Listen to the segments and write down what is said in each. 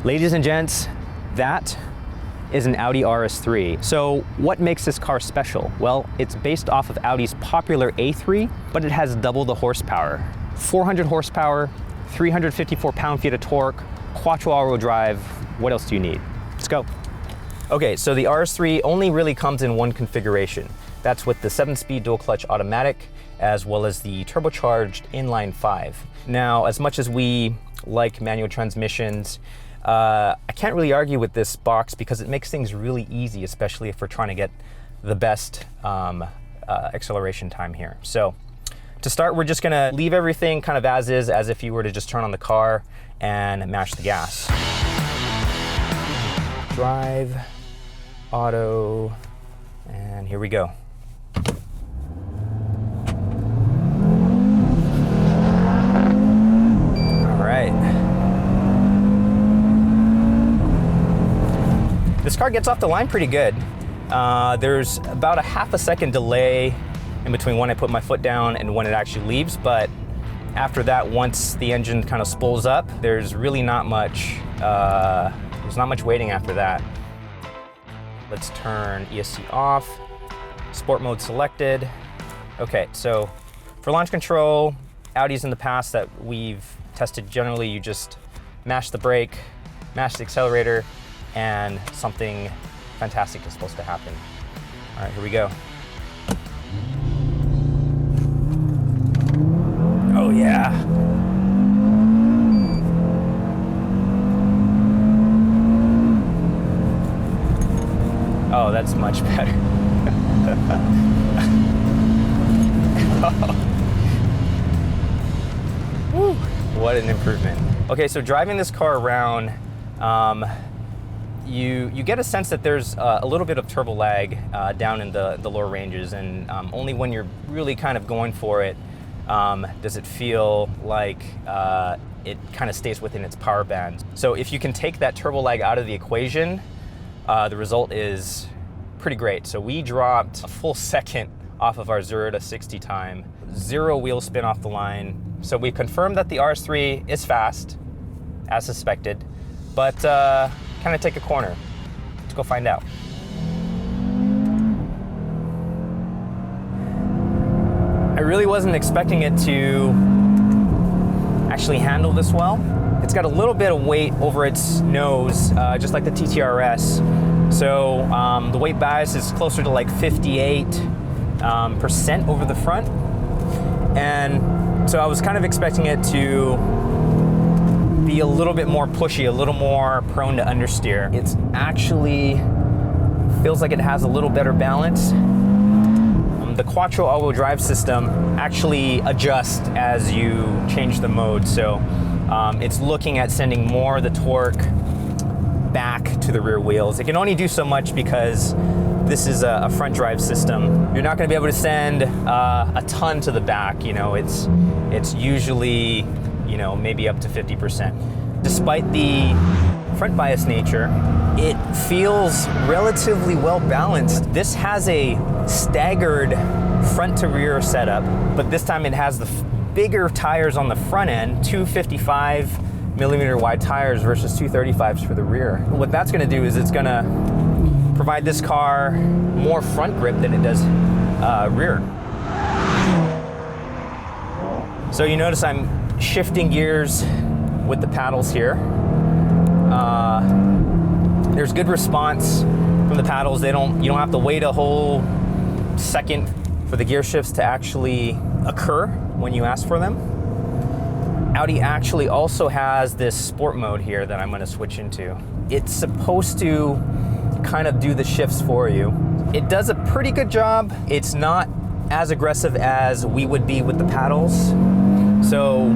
Ladies and gents, that is an Audi RS3. So what makes this car special? Well, it's based off of Audi's popular A3, but it has double the horsepower. 400 horsepower, 354 pound-feet of torque, quattro all-wheel drive. What else do you need? Let's go. Okay, so the RS3 only really comes in one configuration. That's with the 7-speed dual-clutch automatic, as well as the turbocharged inline 5. Now, as much as we like manual transmissions, I can't really argue with this box because it makes things really easy, especially if we're trying to get the best acceleration time here. So to start, we're just gonna leave everything kind of as is, as if you were to just turn on the car and mash the gas. Drive, auto, and here we go. All right. This car gets off the line pretty good. There's about a half a second delay in between when I put my foot down and when it actually leaves, but after that, once the engine kind of spools up, there's really not much, there's not much waiting after that. Let's turn ESC off, sport mode selected. Okay, so for launch control, Audis in the past that we've tested, generally you just mash the brake, mash the accelerator, and something fantastic is supposed to happen. All right, here we go. Oh yeah. Oh, that's much better. Woo, what an improvement. Okay, so driving this car around, you get a sense that there's a little bit of turbo lag down in the lower ranges, and only when you're really kind of going for it does it feel like it kind of stays within its power band. So if you can take that turbo lag out of the equation, the result is pretty great. So we dropped a full second off of our 0 to 60 time, 0 wheel spin off the line. So we confirmed that the RS3 is fast, as suspected, but kind of take a corner. Let's go find out. I really wasn't expecting it to actually handle this well. It's got a little bit of weight over its nose, just like the TTRS. So the weight bias is closer to like 58% over the front. And so I was kind of expecting it to be a little bit more pushy, a little more prone to understeer. It's actually feels like it has a little better balance. The quattro all-wheel drive system actually adjusts as you change the mode. So it's looking at sending more of the torque back to the rear wheels. It can only do so much because this is a front drive system. You're not going to be able to send a ton to the back. You know, it's usually, you know, maybe up to 50%. Despite the front bias nature, it feels relatively well balanced. This has a staggered front to rear setup, but this time it has the bigger tires on the front end, 255 millimeter wide tires versus 235s for the rear. What that's gonna do is it's gonna provide this car more front grip than it does rear. So you notice I'm shifting gears with the paddles here. There's good response from the paddles. You don't have to wait a whole second for the gear shifts to actually occur when you ask for them. Audi actually also has this sport mode here that I'm going to switch into. It's supposed to kind of do the shifts for you. It does a pretty good job. It's not as aggressive as we would be with the paddles. So,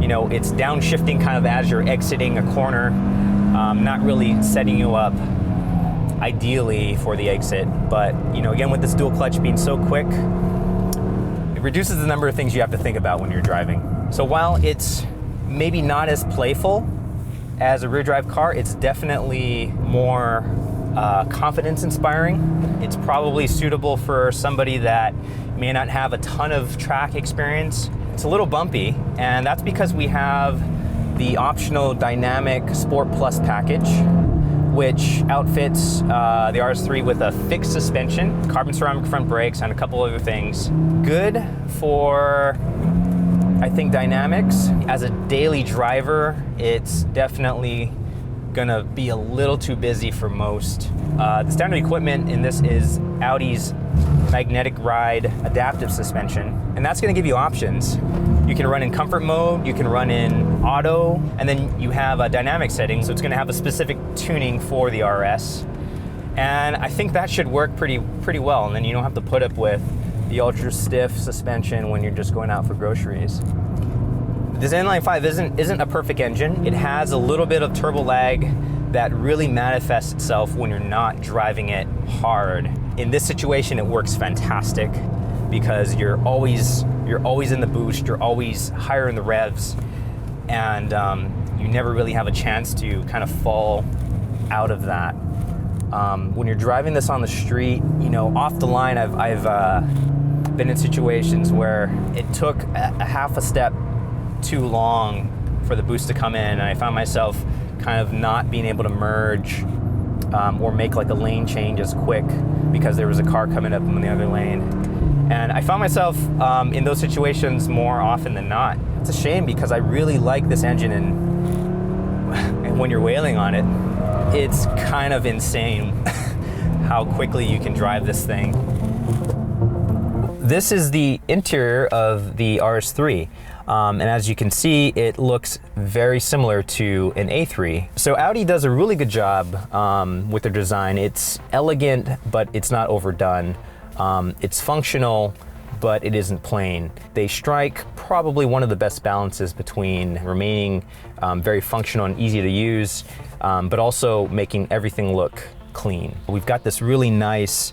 you know, it's downshifting kind of as you're exiting a corner, not really setting you up ideally for the exit. But, you know, again, with this dual clutch being so quick, it reduces the number of things you have to think about when you're driving. So while it's maybe not as playful as a rear drive car, it's definitely more confidence inspiring. It's probably suitable for somebody that may not have a ton of track experience. It's a little bumpy, and that's because we have the optional Dynamic Sport Plus package, which outfits the RS3 with a fixed suspension, carbon ceramic front brakes, and a couple other things. Good for, I think, dynamics. As a daily driver, it's definitely gonna be a little too busy for most. The standard equipment in this is Audi's magnetic ride adaptive suspension, and that's gonna give you options. You can run in comfort mode, you can run in auto, and then you have a dynamic setting, so it's gonna have a specific tuning for the RS. And I think that should work pretty well, and then you don't have to put up with the ultra stiff suspension when you're just going out for groceries. This inline 5 isn't a perfect engine. It has a little bit of turbo lag that really manifests itself when you're not driving it hard. In this situation, it works fantastic because you're always in the boost, you're always higher in the revs, and you never really have a chance to kind of fall out of that. When you're driving this on the street, you know, off the line, I've been in situations where it took a half a step too long for the boost to come in, and I found myself kind of not being able to merge or make like a lane change as quick because there was a car coming up in the other lane. And I found myself in those situations more often than not. It's a shame because I really like this engine, and when you're wailing on it, it's kind of insane how quickly you can drive this thing. This is the interior of the RS3. And as you can see, it looks very similar to an A3. So Audi does a really good job with their design. It's elegant, but it's not overdone. It's functional, but it isn't plain. They strike probably one of the best balances between remaining very functional and easy to use, but also making everything look clean. We've got this really nice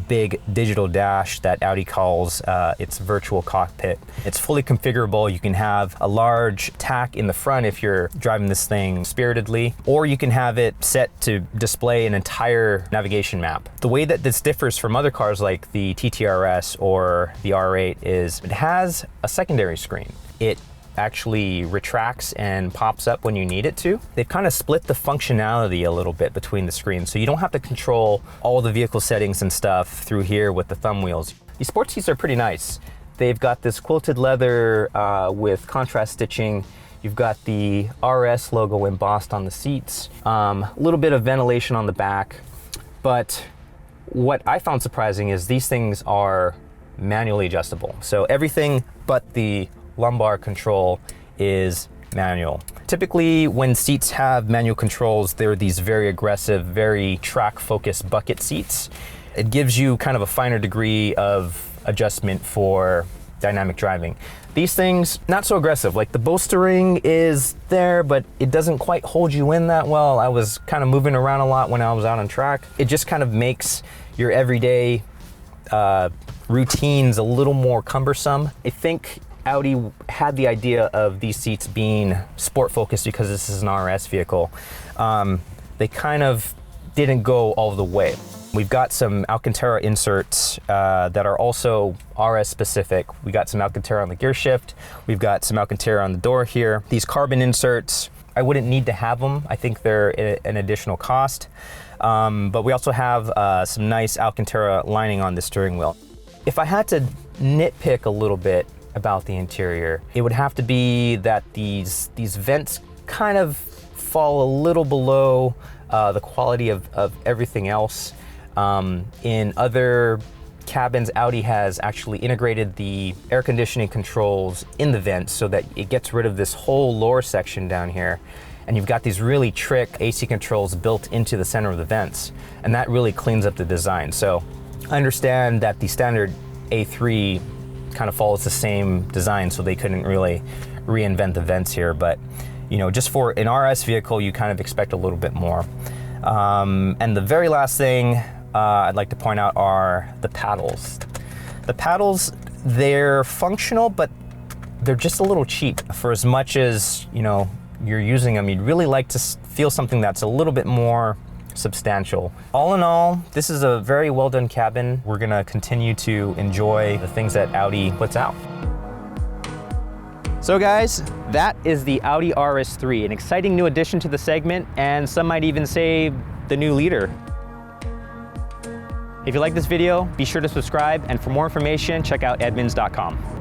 big digital dash that Audi calls its virtual cockpit. It's fully configurable. You can have a large tack in the front if you're driving this thing spiritedly, or you can have it set to display an entire navigation map. The way that this differs from other cars like the TTRS or the R8 is it has a secondary screen. It actually retracts and pops up when you need it to. They've kind of split the functionality a little bit between the screens, so you don't have to control all the vehicle settings and stuff through here with the thumb wheels. These sport seats are pretty nice. They've got this quilted leather with contrast stitching. You've got the RS logo embossed on the seats. A little bit of ventilation on the back, but what I found surprising is these things are manually adjustable. So everything but the lumbar control is manual. Typically, when seats have manual controls, they're these very aggressive, very track-focused bucket seats. It gives you kind of a finer degree of adjustment for dynamic driving. These things, not so aggressive. Like the bolstering is there, but it doesn't quite hold you in that well. I was kind of moving around a lot when I was out on track. It just kind of makes your everyday routines a little more cumbersome. I think Audi had the idea of these seats being sport focused because this is an RS vehicle. They kind of didn't go all the way. We've got some Alcantara inserts that are also RS specific. We got some Alcantara on the gear shift. We've got some Alcantara on the door here. These carbon inserts, I wouldn't need to have them. I think they're an additional cost. But we also have some nice Alcantara lining on the steering wheel. If I had to nitpick a little bit about the interior, it would have to be that these vents kind of fall a little below the quality of everything else. In other cabins, Audi has actually integrated the air conditioning controls in the vents so that it gets rid of this whole lower section down here. And you've got these really trick AC controls built into the center of the vents. And that really cleans up the design. So I understand that the standard A3 kind of follows the same design, so they couldn't really reinvent the vents here. But, you know, just for an RS vehicle, you kind of expect a little bit more. And the very last thing I'd like to point out are the paddles. The paddles, they're functional, but they're just a little cheap. For as much as, you know, you're using them, you'd really like to feel something that's a little bit more substantial. All in all, this is a very well done cabin. We're gonna continue to enjoy the things that Audi puts out. So guys, that is the Audi RS3, an exciting new addition to the segment, and some might even say the new leader. If you like this video, be sure to subscribe, and for more information, check out Edmunds.com.